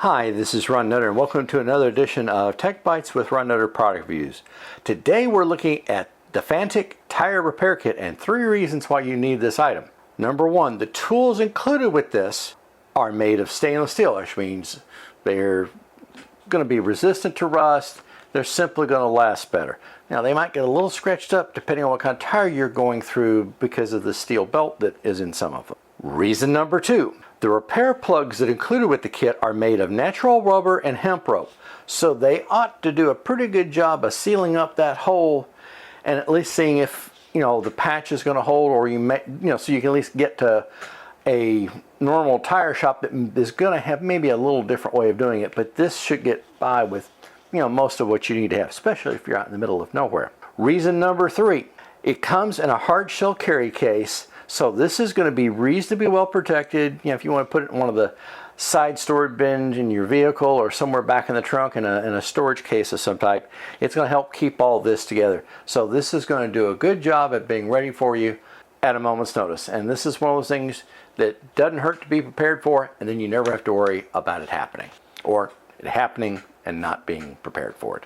Hi, this is Ron Nutter and welcome to another edition of Tech Bites with Ron Nutter Product Reviews. Today we're looking at the Fanttik Tire Repair Kit and 3 reasons why you need this item. Number 1, the tools included with this are made of stainless steel, which means they're going to be resistant to rust. They're simply going to last better. Now they might get a little scratched up depending on what kind of tire you're going through because of the steel belt that is in some of them. Reason number 2, the repair plugs that are included with the kit are made of natural rubber and hemp rope. So they ought to do a pretty good job of sealing up that hole and at least seeing if, the patch is going to hold, or so you can at least get to a normal tire shop that is going to have maybe a little different way of doing it, but this should get by with, most of what you need to have, especially if you're out in the middle of nowhere. Reason number 3, it comes in a hard shell carry case. So this is going to be reasonably well protected. If you want to put it in one of the side storage bins in your vehicle or somewhere back in the trunk in a storage case of some type, it's going to help keep all this together. So this is going to do a good job at being ready for you at a moment's notice. And this is one of those things that doesn't hurt to be prepared for, and then you never have to worry about it happening or it happening and not being prepared for it.